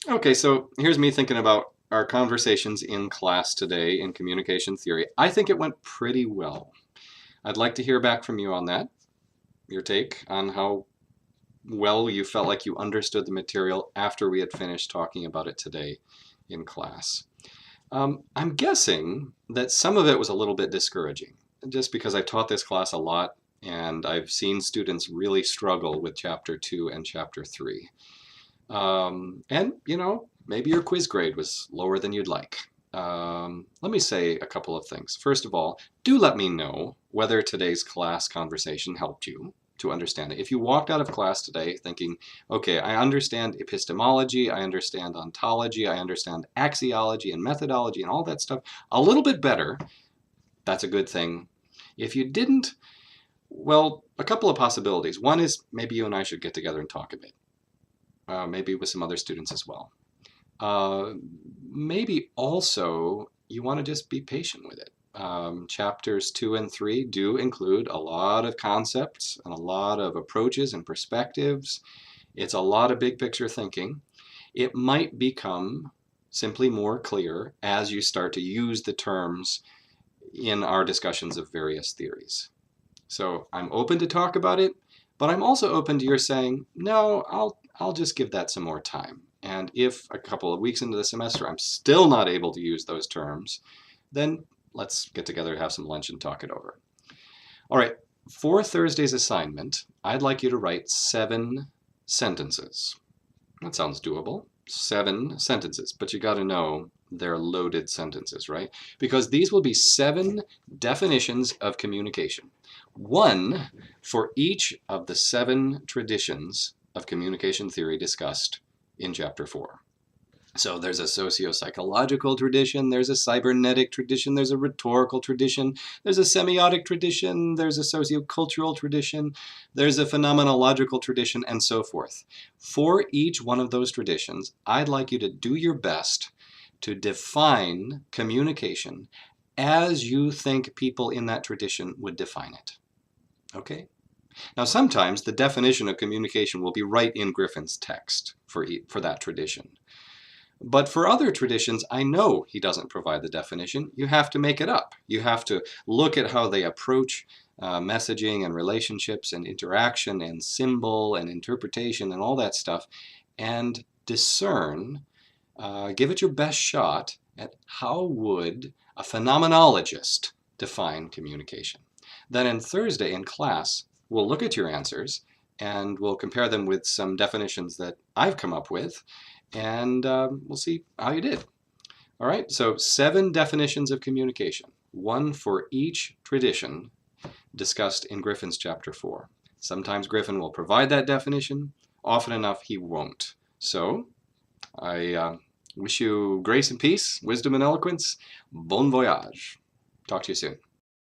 Okay, so here's me thinking about our conversations in class today in communication theory. I think it went pretty well. I'd like to hear back from you on that, your take on how well you felt like you understood the material after we had finished talking about it today in class. I'm guessing that some of it was a little bit discouraging, just because I've taught this class a lot and I've seen students really struggle with Chapter 2 and Chapter 3. And, maybe your quiz grade was lower than you'd like. Let me say a couple of things. First of all, do let me know whether today's class conversation helped you to understand it. If you walked out of class today thinking, okay, I understand epistemology, I understand ontology, I understand axiology and methodology and all that stuff a little bit better, that's a good thing. If you didn't, well, a couple of possibilities. One is maybe you and I should get together and talk a bit. Maybe with some other students as well. Maybe also you want to just be patient with it. Chapters 2 and 3 do include a lot of concepts and a lot of approaches and perspectives. It's a lot of big picture thinking. It might become simply more clear as you start to use the terms in our discussions of various theories. So I'm open to talk about it, but I'm also open to your saying, no, I'll just give that some more time. And if a couple of weeks into the semester I'm still not able to use those terms, then let's get together, have some lunch, and talk it over. All right, for Thursday's assignment, I'd like you to write 7 sentences. That sounds doable. 7 sentences, but you got to know they're loaded sentences, right? Because these will be 7 definitions of communication. One for each of the 7 traditions of communication theory discussed in Chapter 4. So there's a socio-psychological tradition, there's a cybernetic tradition, there's a rhetorical tradition, there's a semiotic tradition, there's a sociocultural tradition, there's a phenomenological tradition, and so forth. For each one of those traditions, I'd like you to do your best to define communication as you think people in that tradition would define it. Okay? Now, sometimes the definition of communication will be right in Griffin's text for that tradition. But for other traditions, I know he doesn't provide the definition. You have to make it up. You have to look at how they approach messaging and relationships and interaction and symbol and interpretation and all that stuff and discern, give it your best shot at how would a phenomenologist define communication. Then on Thursday in class, we'll look at your answers and we'll compare them with some definitions that I've come up with, and we'll see how you did. All right, so 7 definitions of communication, 1 for each tradition discussed in Griffin's Chapter 4. Sometimes Griffin will provide that definition, often enough he won't. So I wish you grace and peace, wisdom and eloquence. Bon voyage. Talk to you soon.